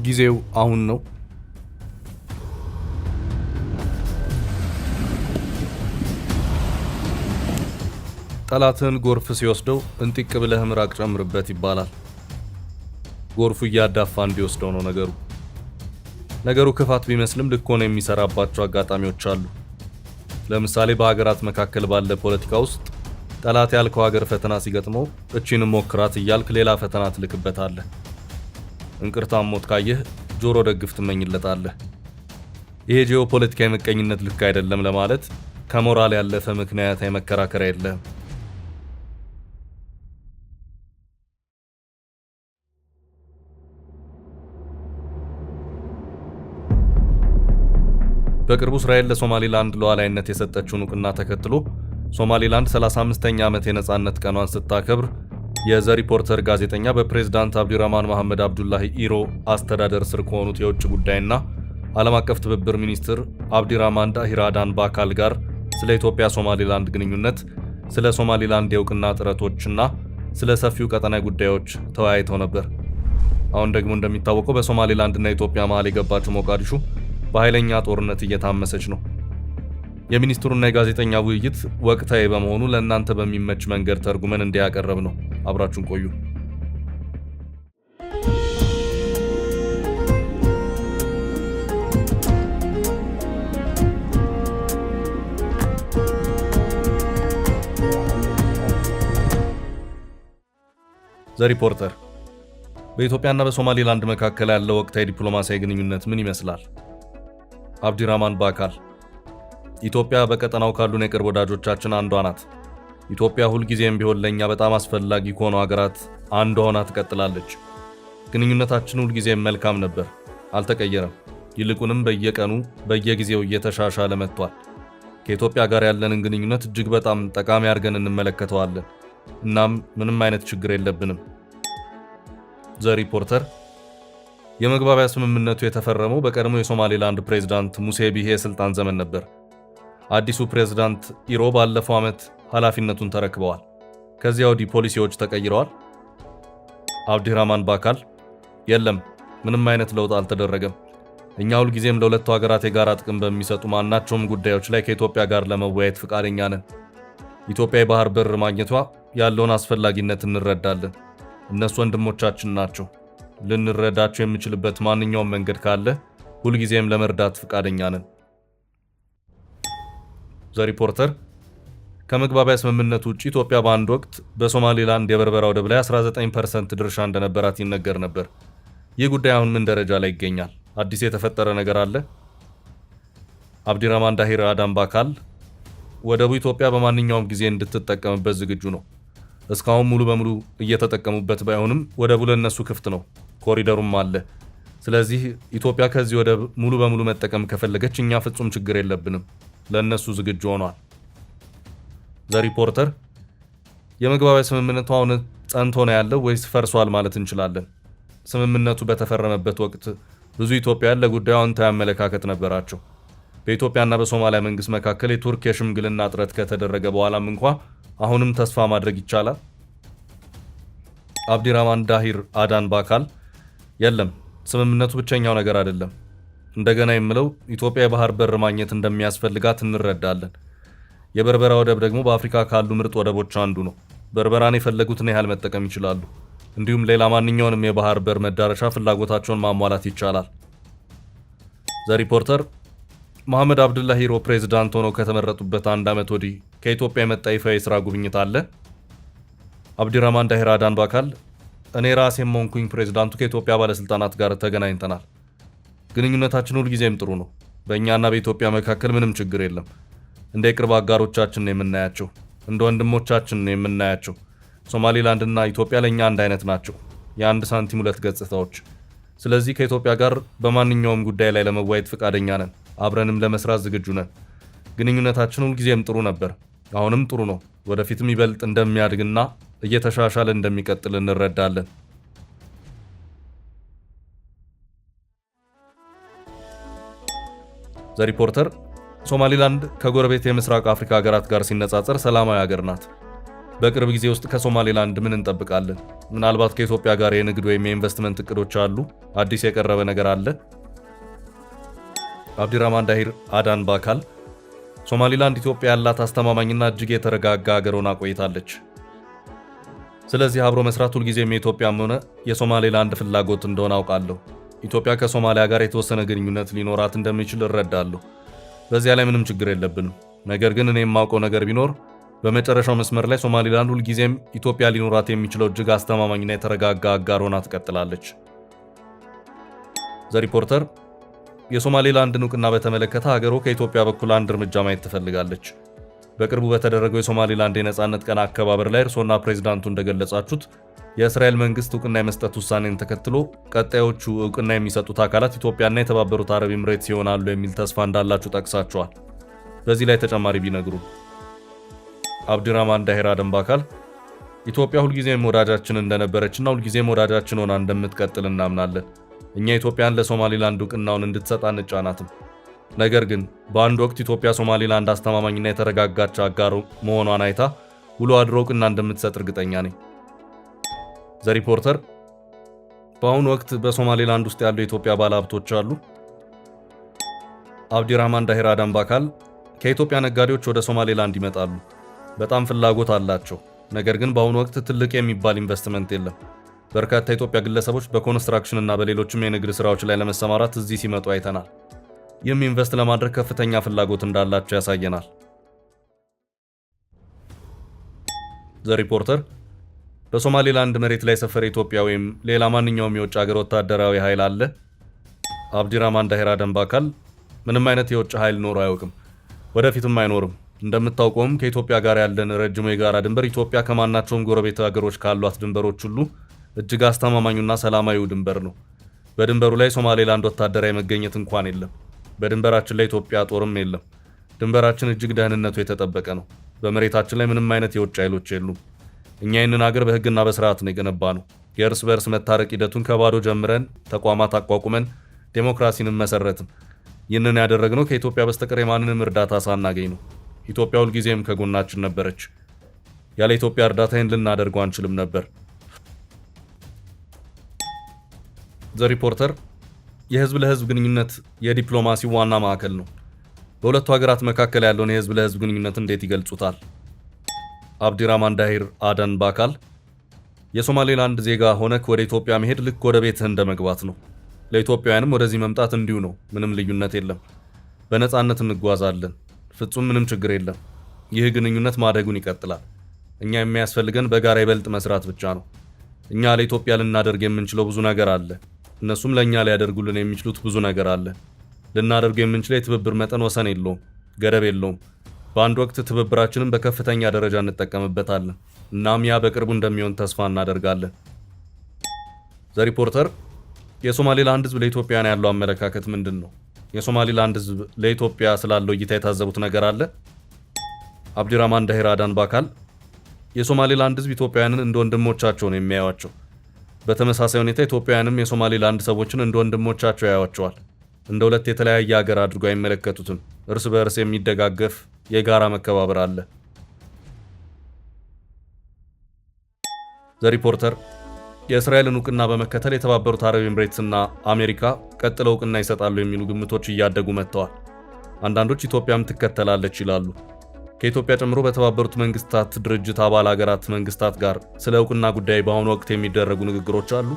ጊዜው አሁን ነው። ጠላትን ጎርፍ ሲወስደው እንጢቅ ብለህ ምራቅ ጨምርበት ይባላል። ጎርፉ እያዳፋ እንዲወስደው ነው ነገሩ ክፋት ቢመስልም ልክ ሆኖ የሚሰራባቸው አጋጣሚዎች አሉ። ለምሳሌ በሀገራት መካከል ባለ ፖለቲካ ውስጥ ጠላት ያልከው ሀገር ፈተና ሲገጥመው እቺንም ሞክራት እያልክ ሌላ ፈተና ትልክበታለህ። እንቅርታም ሞት ካየህ ጆሮ ደግፍ ትመኝለታለህ። ይሄ ጂኦፖለቲካዊ ምቀኝነት ልክ አይደለም ለማለት ከሞራል ያለፈ ምክንያታዊ መከራከሪያ የለህም። በቅርቡ እስራኤል ለሶማሊላንድ ሉዓላዊነት የሰጠችውን ዕውቅና ተከትሎ ሶማሊላንድ 35ኛ ዓመት የነጻነት ቀኗን ስታከብር የዘ ሪፖርተር ጋዜጠኛ በፕሬዝዳንት አብዲራህማን መሐመድ አብዱላሂ ኢሮ አስተዳደር ስር ከሆኑት የውጭ ጉዳይና ዓለም አቀፍ ትብብር ሚኒስትር አብዲራህማን ዳሂር አዳን ባካል ጋር ስለ ኢትዮጵያ ሶማሊላንድ ግንኙነት፣ ስለ ሶማሊላንድ የዕውቅና ጥረቶችና ስለ ሰፊው ቀጠናዊ ጉዳዮች ተወያይተው ነበር። አሁን ደግሞ እንደሚታወቀው በሶማሊላንድና ኢትዮጵያ መሃል የገባችው ሞቃዲሾ በኃይለኛ ጦርነት እየታመሰች ነው። የሚኒስትሩና የጋዜጠኛ ውይይት ወቅታዊ በመሆኑ ለእናንተ በሚመች መንገድ ተርጉመን እንዲያቀርብ ነው። አብራችሁን ቆዩ። ዘ ሪፖርተር። በኢትዮጵያና በሶማሊላንድ መካከል ያለው ወቅታዊ ዲፕሎማሲያዊ ግንኙነት ምን ይመስላል? አብዲራህማን ባካል። ኢትዮጵያ በቀጠናው ካሉን የቅርብ ወዳጆቻችን አንዷ ናት። ኢትዮጵያ ሁልጊዜም ቢሆን ለእኛ በጣም አስፈላጊ ከሆኑ ሀገራት አንዷ ሆና ትቀጥላለች። ግንኙነታችን ሁልጊዜም መልካም ነበር፣ አልተቀየረም። ይልቁንም በየቀኑ በየጊዜው እየተሻሻለ መጥቷል። ከኢትዮጵያ ጋር ያለንን ግንኙነት እጅግ በጣም ጠቃሚ አድርገን እንመለከተዋለን። እናም ምንም አይነት ችግር የለብንም። ዘ ሪፖርተር። የመግባቢያ ስምምነቱ የተፈረመው በቀድሞ የሶማሊላንድ ፕሬዝዳንት ሙሴ ቢሂ የስልጣን ዘመን ነበር። አዲሱ ፕሬዝዳንት ኢሮ ባለፈው ዓመት ኃላፊነቱን ተረክበዋል። ከዚያ ወዲህ ፖሊሲዎች ተቀይረዋል? አብዲራህማን ባካል። የለም፣ ምንም አይነት ለውጥ አልተደረገም። እኛ ሁልጊዜም ለሁለቱ ሀገራት የጋራ ጥቅም በሚሰጡ ማናቸውም ጉዳዮች ላይ ከኢትዮጵያ ጋር ለመወያየት ፈቃደኛ ነን። ኢትዮጵያ የባህር በር ማግኘቷ ያለውን አስፈላጊነት እንረዳለን። እነሱ ወንድሞቻችን ናቸው። ልንረዳቸው የምንችልበት ማንኛውም መንገድ ካለ ሁልጊዜም ለመርዳት ፈቃደኛ ነን። ዘ ሪፖርተር። ከመግባቢያ ስምምነቱ ውጭ ኢትዮጵያ በአንድ ወቅት በሶማሊላንድ የበርበራ ወደብ ላይ 19% ድርሻ እንደነበራት ይነገር ነበር። ይህ ጉዳይ አሁን ምን ደረጃ ላይ ይገኛል? አዲስ የተፈጠረ ነገር አለ? አብዲራህማን ዳሂር አዳን ባካል። ወደቡ ኢትዮጵያ በማንኛውም ጊዜ እንድትጠቀምበት ዝግጁ ነው። እስካሁን ሙሉ በሙሉ እየተጠቀሙበት ባይሆንም ወደቡ ለነሱ ክፍት ነው፣ ኮሪደሩም አለ። ስለዚህ ኢትዮጵያ ከዚህ ወደብ ሙሉ በሙሉ መጠቀም ከፈለገች እኛ ፍጹም ችግር የለብንም፣ ለነሱ ዝግጁ ሆኗል። ዘ ሪፖርተር። የመግባቢያ ስምምነቱ አሁን ጸንቶ ነው ያለው ወይስ ፈርሷል ማለት እንችላለን? ስምምነቱ በተፈረመበት ወቅት ብዙ ኢትዮጵያውያን ለጉዳዩ አዎንታዊ አመለካከት ነበራቸው። በኢትዮጵያና በሶማሊያ መንግስት መካከል የቱርክ የሽምግልና ጥረት ከተደረገ በኋላም እንኳ አሁንም ተስፋ ማድረግ ይቻላል? አብዲራህማን ዳሂር አዳን ባካል። የለም፣ ስምምነቱ ብቸኛው ነገር አይደለም። እንደገና የምለው ኢትዮጵያ የባህር በር ማግኘት እንደሚያስፈልጋት እንረዳለን። የበርበራ ወደብ ደግሞ በአፍሪካ ካሉ ምርጥ ወደቦች አንዱ ነው። በርበራን የፈለጉትን ያህል መጠቀም ይችላሉ። እንዲሁም ሌላ ማንኛውንም የባህር በር መዳረሻ ፍላጎታቸውን ማሟላት ይቻላል። ዘ ሪፖርተር። መሐመድ አብዱላሂ ኢሮ ፕሬዝዳንት ሆነው ከተመረጡበት አንድ ዓመት ወዲህ ከኢትዮጵያ የመጣ ይፋ የሥራ ጉብኝት አለ? አብዲራህማን ዳሂር አዳን ባካል። እኔ ራሴም ሆንኩኝ ፕሬዝዳንቱ ከኢትዮጵያ ባለሥልጣናት ጋር ተገናኝተናል። ግንኙነታችን ሁልጊዜም ጥሩ ነው። በእኛና በኢትዮጵያ መካከል ምንም ችግር የለም። እንደ የቅርብ አጋሮቻችን ነው የምናያቸው፣ እንደ ወንድሞቻችን ነው የምናያቸው። ሶማሊላንድና ኢትዮጵያ ለእኛ አንድ አይነት ናቸው፣ የአንድ ሳንቲም ሁለት ገጽታዎች። ስለዚህ ከኢትዮጵያ ጋር በማንኛውም ጉዳይ ላይ ለመወያየት ፈቃደኛ ነን፣ አብረንም ለመስራት ዝግጁ ነን። ግንኙነታችን ሁልጊዜም ጥሩ ነበር፣ አሁንም ጥሩ ነው። ወደፊትም ይበልጥ እንደሚያድግና እየተሻሻለ እንደሚቀጥል እንረዳለን። ዘ ሪፖርተር። ሶማሊላንድ ከጎረቤት የምስራቅ አፍሪካ ሀገራት ጋር ሲነጻጸር ሰላማዊ ሀገር ናት። በቅርብ ጊዜ ውስጥ ከሶማሌላንድ ምን እንጠብቃለን? ምናልባት ከኢትዮጵያ ጋር የንግድ ወይም የኢንቨስትመንት እቅዶች አሉ? አዲስ የቀረበ ነገር አለ? አብዲራህማን ዳሂር አዳን ባካል ሶማሊላንድ ኢትዮጵያ ያላት አስተማማኝና እጅግ የተረጋጋ ሀገር ሆና ቆይታለች። ስለዚህ አብሮ መስራት ሁልጊዜም የኢትዮጵያም ሆነ የሶማሌላንድ ፍላጎት እንደሆነ አውቃለሁ። ኢትዮጵያ ከሶማሊያ ጋር የተወሰነ ግንኙነት ሊኖራት እንደሚችል እረዳለሁ። በዚያ ላይ ምንም ችግር የለብንም። ነገር ግን እኔ የማውቀው ነገር ቢኖር በመጨረሻው መስመር ላይ ሶማሊላንድ ሁልጊዜም ኢትዮጵያ ሊኖራት የሚችለው እጅግ አስተማማኝና የተረጋጋ አጋር ሆና ትቀጥላለች። ዘ ሪፖርተር የሶማሌላንድን እውቅና በተመለከተ ሀገሩ ከኢትዮጵያ በኩል አንድ እርምጃ ማየት ትፈልጋለች። በቅርቡ በተደረገው የሶማሌላንድ የነጻነት ቀን አከባበር ላይ እርሶና ፕሬዝዳንቱ እንደገለጻችሁት የእስራኤል መንግስት እውቅና የመስጠት ውሳኔን ተከትሎ ቀጣዮቹ እውቅና የሚሰጡት አካላት ኢትዮጵያና የተባበሩት አረብ ኤምሬትስ ይሆናሉ የሚል ተስፋ እንዳላችሁ ጠቅሳችኋል። በዚህ ላይ ተጨማሪ ቢነግሩ። አብዲራህማን ዳሂር አዳን ባካል ኢትዮጵያ ሁልጊዜም ወዳጃችን እንደነበረችና ሁልጊዜም ወዳጃችን ሆና እንደምትቀጥል እናምናለን። እኛ ኢትዮጵያን ለሶማሊላንድ እውቅናውን እንድትሰጥ አንጫናትም። ነገር ግን በአንድ ወቅት ኢትዮጵያ ሶማሊላንድ አስተማማኝና የተረጋጋች አጋር መሆኗን አይታ ውሎ አድሮ እውቅና እንደምትሰጥ እርግጠኛ ነኝ። ዘ ሪፖርተር በአሁኑ ወቅት በሶማሊላንድ ውስጥ ያሉ የኢትዮጵያ ባለሀብቶች አሉ? አብዲራህማን ዳሂር አዳን ባካል ከኢትዮጵያ ነጋዴዎች ወደ ሶማሌላንድ ይመጣሉ። በጣም ፍላጎት አላቸው። ነገር ግን በአሁኑ ወቅት ትልቅ የሚባል ኢንቨስትመንት የለም። በርካታ የኢትዮጵያ ግለሰቦች በኮንስትራክሽን እና በሌሎችም የንግድ ስራዎች ላይ ለመሰማራት እዚህ ሲመጡ አይተናል። ይህም ኢንቨስት ለማድረግ ከፍተኛ ፍላጎት እንዳላቸው ያሳየናል። ዘ ሪፖርተር በሶማሌላንድ መሬት ላይ ሰፈረ ኢትዮጵያ ወይም ሌላ ማንኛውም የውጭ ሀገር ወታደራዊ ኃይል አለ? አብዲራህማን ዳሂር አዳን ባካል ምንም አይነት የውጭ ኃይል ኖሮ አያውቅም፣ ወደፊትም አይኖርም። እንደምታውቀውም ከኢትዮጵያ ጋር ያለን ረጅሙ የጋራ ድንበር ኢትዮጵያ ከማናቸውም ጎረቤት ሀገሮች ካሏት ድንበሮች ሁሉ እጅግ አስተማማኙና ሰላማዊው ድንበር ነው። በድንበሩ ላይ ሶማሌላንድ ወታደራዊ መገኘት እንኳን የለም። በድንበራችን ላይ ኢትዮጵያ ጦርም የለም። ድንበራችን እጅግ ደህንነቱ የተጠበቀ ነው። በመሬታችን ላይ ምንም አይነት የውጭ ኃይሎች የሉም። እኛ ይህንን ሀገር በህግና በስርዓት ነው የገነባ ነው። የእርስ በእርስ መታረቅ ሂደቱን ከባዶ ጀምረን ተቋማት አቋቁመን ዴሞክራሲንም መሰረትን። ይህንን ያደረግነው ከኢትዮጵያ በስተቀር የማንንም እርዳታ ሳናገኝ ነው። ኢትዮጵያ ሁልጊዜም ከጎናችን ነበረች። ያለ ኢትዮጵያ እርዳታ ይህን ልናደርገው አንችልም ነበር። ዘ ሪፖርተር የህዝብ ለህዝብ ግንኙነት የዲፕሎማሲ ዋና ማዕከል ነው። በሁለቱ ሀገራት መካከል ያለውን የህዝብ ለህዝብ ግንኙነት እንዴት ይገልጹታል? አብዲራህማን ዳሂር አዳን ባካል የሶማሌላንድ ዜጋ ሆነክ ወደ ኢትዮጵያ መሄድ ልክ ወደ ቤትህ እንደመግባት ነው። ለኢትዮጵያውያንም ወደዚህ መምጣት እንዲሁ ነው። ምንም ልዩነት የለም። በነፃነት እንጓዛለን። ፍጹም ምንም ችግር የለም። ይህ ግንኙነት ማደጉን ይቀጥላል። እኛ የሚያስፈልገን በጋራ ይበልጥ መስራት ብቻ ነው። እኛ ለኢትዮጵያ ልናደርግ የምንችለው ብዙ ነገር አለ። እነሱም ለእኛ ሊያደርጉልን የሚችሉት ብዙ ነገር አለ። ልናደርገው የምንችለው የትብብር መጠን ወሰን የለውም፣ ገደብ የለውም። በአንድ ወቅት ትብብራችንን በከፍተኛ ደረጃ እንጠቀምበታለን። እናም ያ በቅርቡ እንደሚሆን ተስፋ እናደርጋለን። ዘ ሪፖርተር የሶማሌላንድ ህዝብ ለኢትዮጵያውያን ያለው አመለካከት ምንድን ነው? የሶማሌላንድ ህዝብ ለኢትዮጵያ ስላለው እይታ የታዘቡት ነገር አለ? አብዲራህማን ዳሂር አዳን ባካል የሶማሌላንድ ህዝብ ኢትዮጵያውያንን እንደ ወንድሞቻቸው ነው የሚያዩዋቸው። በተመሳሳይ ሁኔታ ኢትዮጵያውያንም የሶማሌላንድ ሰዎችን እንደ ወንድሞቻቸው ያዩዋቸዋል። እንደ ሁለት የተለያየ ሀገር አድርጎ አይመለከቱትም። እርስ በእርስ የሚደጋገፍ የጋራ መከባበር አለ። ዘ ሪፖርተር የእስራኤልን እውቅና በመከተል የተባበሩት አረብ ኤምሬትስና አሜሪካ ቀጥለው እውቅና ይሰጣሉ የሚሉ ግምቶች እያደጉ መጥተዋል። አንዳንዶች ኢትዮጵያም ትከተላለች ይላሉ። ከኢትዮጵያ ጨምሮ በተባበሩት መንግስታት ድርጅት አባል ሀገራት መንግስታት ጋር ስለ እውቅና ጉዳይ በአሁኑ ወቅት የሚደረጉ ንግግሮች አሉ?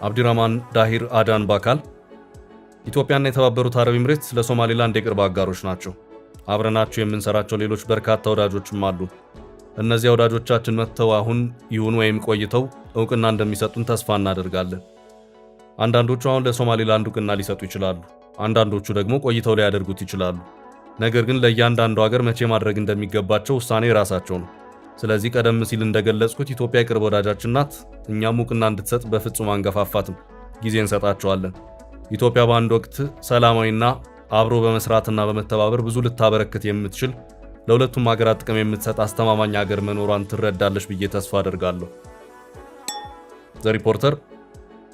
አብዲራህማን ዳሂር አዳን ባካል ኢትዮጵያና የተባበሩት አረብ ኤምሬትስ ለሶማሌላንድ የቅርብ አጋሮች ናቸው። አብረናቸው የምንሰራቸው ሌሎች በርካታ ወዳጆችም አሉ። እነዚያ ወዳጆቻችን መጥተው አሁን ይሁን ወይም ቆይተው እውቅና እንደሚሰጡን ተስፋ እናደርጋለን። አንዳንዶቹ አሁን ለሶማሌላንድ እውቅና ሊሰጡ ይችላሉ። አንዳንዶቹ ደግሞ ቆይተው ሊያደርጉት ይችላሉ። ነገር ግን ለእያንዳንዱ ሀገር መቼ ማድረግ እንደሚገባቸው ውሳኔ የራሳቸው ነው። ስለዚህ ቀደም ሲል እንደገለጽኩት ኢትዮጵያ የቅርብ ወዳጃችን ናት። እኛም እውቅና እንድትሰጥ በፍጹም አንገፋፋትም፣ ጊዜ እንሰጣቸዋለን። ኢትዮጵያ በአንድ ወቅት ሰላማዊና አብሮ በመስራትና በመተባበር ብዙ ልታበረክት የምትችል ለሁለቱም ሀገራት ጥቅም የምትሰጥ አስተማማኝ ሀገር መኖሯን ትረዳለች ብዬ ተስፋ አደርጋለሁ። ዘ ሪፖርተር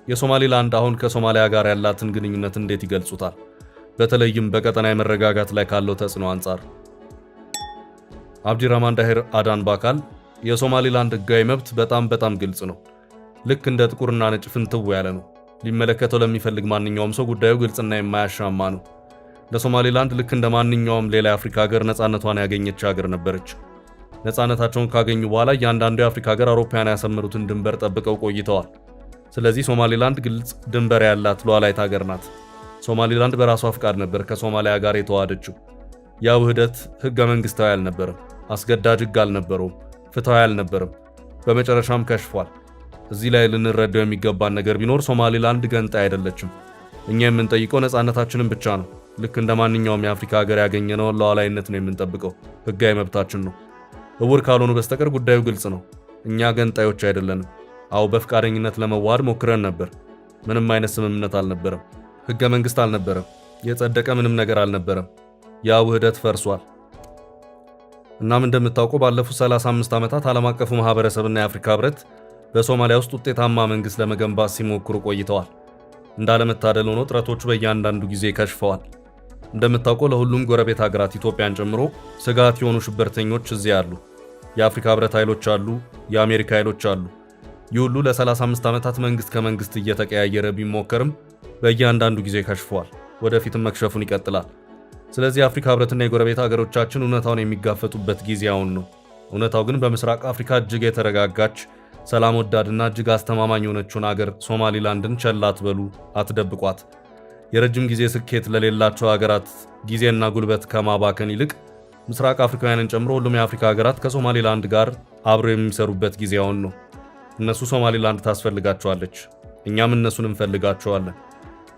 የሶማሌላንድ አሁን ከሶማሊያ ጋር ያላትን ግንኙነት እንዴት ይገልጹታል? በተለይም በቀጠናዊ መረጋጋት ላይ ካለው ተጽዕኖ አንጻር። አብዲራማን ዳሂር አዳን ባካል የሶማሊላንድ ህጋዊ መብት በጣም ግልጽ ነው። ልክ እንደ ጥቁርና ነጭ ፍንትው ያለ ነው። ሊመለከተው ለሚፈልግ ማንኛውም ሰው ጉዳዩ ግልጽና የማያሻማ ነው። ለሶማሊላንድ ልክ እንደ ማንኛውም ሌላ የአፍሪካ ሀገር ነፃነቷን ያገኘች ሀገር ነበረች። ነፃነታቸውን ካገኙ በኋላ እያንዳንዱ የአፍሪካ ሀገር አውሮፓውያን ያሰመሩትን ድንበር ጠብቀው ቆይተዋል። ስለዚህ ሶማሊላንድ ግልጽ ድንበር ያላት ሉዓላዊት ሀገር ናት። ሶማሊላንድ በራሷ ፍቃድ ነበር ከሶማሊያ ጋር የተዋሃደችው። ያ ውህደት ህገ መንግስታዊ አልነበረም፣ አስገዳጅ ህግ አልነበረውም፣ ፍትሃዊ አልነበረም። በመጨረሻም ከሽፏል። እዚህ ላይ ልንረዳው የሚገባን ነገር ቢኖር ሶማሊላንድ ገንጣይ አይደለችም። እኛ የምንጠይቀው ነፃነታችንን ብቻ ነው። ልክ እንደ ማንኛውም የአፍሪካ ሀገር ያገኘነውን ሉዓላዊነት ነው የምንጠብቀው። ህጋዊ መብታችን ነው። እውር ካልሆኑ በስተቀር ጉዳዩ ግልጽ ነው። እኛ ገንጣዮች አይደለንም። አዎ በፍቃደኝነት ለመዋሃድ ሞክረን ነበር። ምንም አይነት ስምምነት አልነበረም። ህገ መንግስት አልነበረም። የጸደቀ ምንም ነገር አልነበረም። ያ ውህደት ፈርሷል። እናም እንደምታውቀው ባለፉት 35 ዓመታት ዓለም አቀፉ ማህበረሰብና የአፍሪካ ህብረት በሶማሊያ ውስጥ ውጤታማ መንግስት ለመገንባት ሲሞክሩ ቆይተዋል። እንዳለመታደል ሆኖ ጥረቶቹ በእያንዳንዱ ጊዜ ከሽፈዋል። እንደምታውቀው ለሁሉም ጎረቤት ሀገራት ኢትዮጵያን ጨምሮ ስጋት የሆኑ ሽብርተኞች እዚያ አሉ። የአፍሪካ ህብረት ኃይሎች አሉ፣ የአሜሪካ ኃይሎች አሉ። ይህ ሁሉ ለ35 ዓመታት መንግስት ከመንግስት እየተቀያየረ ቢሞከርም በእያንዳንዱ ጊዜ ከሽፈዋል። ወደፊትም መክሸፉን ይቀጥላል። ስለዚህ የአፍሪካ ህብረትና የጎረቤት ሀገሮቻችን እውነታውን የሚጋፈጡበት ጊዜ አሁን ነው። እውነታው ግን በምስራቅ አፍሪካ እጅግ የተረጋጋች ሰላም ወዳድና እጅግ አስተማማኝ የሆነችውን ሀገር ሶማሊላንድን ቸል አትበሉ፣ አትደብቋት። የረጅም ጊዜ ስኬት ለሌላቸው ሀገራት ጊዜና ጉልበት ከማባከን ይልቅ ምስራቅ አፍሪካውያንን ጨምሮ ሁሉም የአፍሪካ ሀገራት ከሶማሊላንድ ጋር አብረው የሚሰሩበት ጊዜ አሁን ነው። እነሱ ሶማሊላንድ ታስፈልጋቸዋለች፣ እኛም እነሱን እንፈልጋቸዋለን።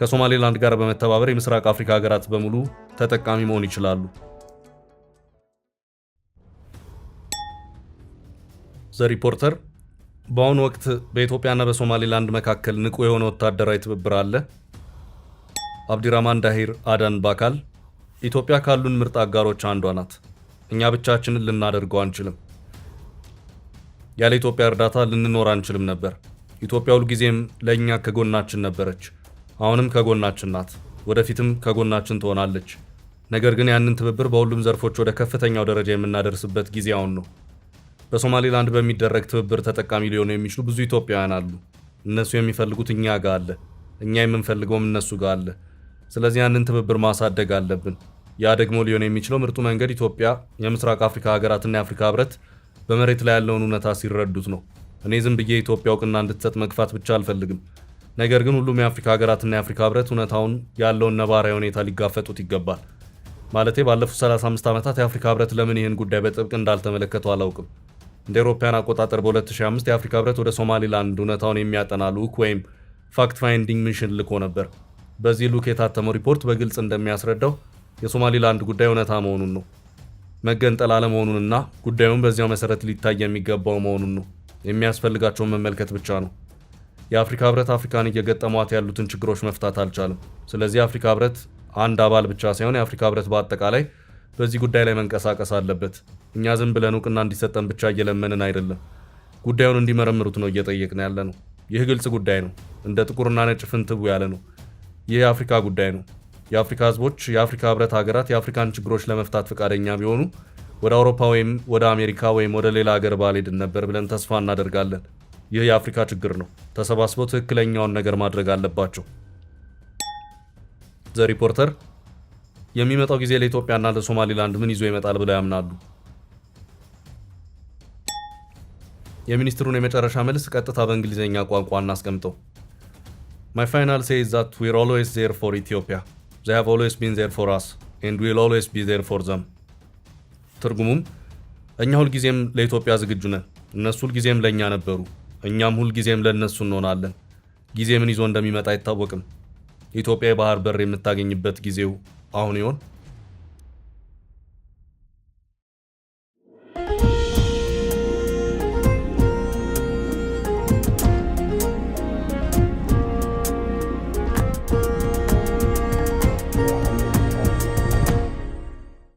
ከሶማሊላንድ ጋር በመተባበር የምስራቅ አፍሪካ ሀገራት በሙሉ ተጠቃሚ መሆን ይችላሉ። ዘ ሪፖርተር በአሁኑ ወቅት በኢትዮጵያና በሶማሊላንድ መካከል ንቁ የሆነ ወታደራዊ ትብብር አለ። አብዲራማን ዳሂር አዳን ባካል ኢትዮጵያ ካሉን ምርጥ አጋሮች አንዷ ናት። እኛ ብቻችንን ልናደርገው አንችልም። ያለ ኢትዮጵያ እርዳታ ልንኖር አንችልም ነበር። ኢትዮጵያ ሁልጊዜም ለእኛ ከጎናችን ነበረች። አሁንም ከጎናችን ናት። ወደፊትም ከጎናችን ትሆናለች። ነገር ግን ያንን ትብብር በሁሉም ዘርፎች ወደ ከፍተኛው ደረጃ የምናደርስበት ጊዜ አሁን ነው። በሶማሊላንድ በሚደረግ ትብብር ተጠቃሚ ሊሆኑ የሚችሉ ብዙ ኢትዮጵያውያን አሉ። እነሱ የሚፈልጉት እኛ ጋር አለ፣ እኛ የምንፈልገውም እነሱ ጋር አለ። ስለዚህ ያንን ትብብር ማሳደግ አለብን። ያ ደግሞ ሊሆን የሚችለው ምርጡ መንገድ ኢትዮጵያ፣ የምስራቅ አፍሪካ ሀገራትና የአፍሪካ ህብረት በመሬት ላይ ያለውን እውነታ ሲረዱት ነው። እኔ ዝም ብዬ ኢትዮጵያ እውቅና እንድትሰጥ መግፋት ብቻ አልፈልግም። ነገር ግን ሁሉም የአፍሪካ ሀገራትና የአፍሪካ ህብረት እውነታውን ያለውን ነባራዊ ሁኔታ ሊጋፈጡት ይገባል። ማለቴ ባለፉት 35 ዓመታት የአፍሪካ ህብረት ለምን ይህን ጉዳይ በጥብቅ እንዳልተመለከተው አላውቅም። እንደ አውሮፓውያን አቆጣጠር በ2005 የአፍሪካ ህብረት ወደ ሶማሊላንድ እውነታውን የሚያጠና ልዑክ ወይም ፋክት ፋይንዲንግ ሚሽን ልኮ ነበር። በዚህ ልዑክ የታተመው ሪፖርት በግልጽ እንደሚያስረዳው የሶማሊላንድ ጉዳይ እውነታ መሆኑን ነው። መገንጠል አለመሆኑንና ጉዳዩን በዚያው መሰረት ሊታይ የሚገባው መሆኑን ነው። የሚያስፈልጋቸውን መመልከት ብቻ ነው። የአፍሪካ ህብረት አፍሪካን እየገጠሟት ያሉትን ችግሮች መፍታት አልቻለም። ስለዚህ የአፍሪካ ህብረት አንድ አባል ብቻ ሳይሆን የአፍሪካ ህብረት በአጠቃላይ በዚህ ጉዳይ ላይ መንቀሳቀስ አለበት። እኛ ዝም ብለን እውቅና እንዲሰጠን ብቻ እየለመንን አይደለም። ጉዳዩን እንዲመረምሩት ነው እየጠየቅን ያለ ነው። ይህ ግልጽ ጉዳይ ነው። እንደ ጥቁርና ነጭ ፍንትው ያለ ነው። ይህ የአፍሪካ ጉዳይ ነው። የአፍሪካ ህዝቦች፣ የአፍሪካ ህብረት ሀገራት የአፍሪካን ችግሮች ለመፍታት ፈቃደኛ ቢሆኑ ወደ አውሮፓ ወይም ወደ አሜሪካ ወይም ወደ ሌላ ሀገር ባልሄድን ነበር ብለን ተስፋ እናደርጋለን። ይህ የአፍሪካ ችግር ነው። ተሰባስበው ትክክለኛውን ነገር ማድረግ አለባቸው። ዘ ሪፖርተር የሚመጣው ጊዜ ለኢትዮጵያና ለሶማሊላንድ ምን ይዞ ይመጣል ብለው ያምናሉ? የሚኒስትሩን የመጨረሻ መልስ ቀጥታ በእንግሊዝኛ ቋንቋ እናስቀምጠው። My final say is that we're always there for Ethiopia. They have always been there for us and we'll always be there for them. ትርጉሙም እኛ ሁልጊዜም ለኢትዮጵያ ዝግጁ ነን፣ እነሱ ሁልጊዜም ለእኛ ነበሩ፣ እኛም ሁልጊዜም ለእነሱ እንሆናለን። ጊዜ ምን ይዞ እንደሚመጣ አይታወቅም። ኢትዮጵያ የባህር በር የምታገኝበት ጊዜው አሁን ይሆን?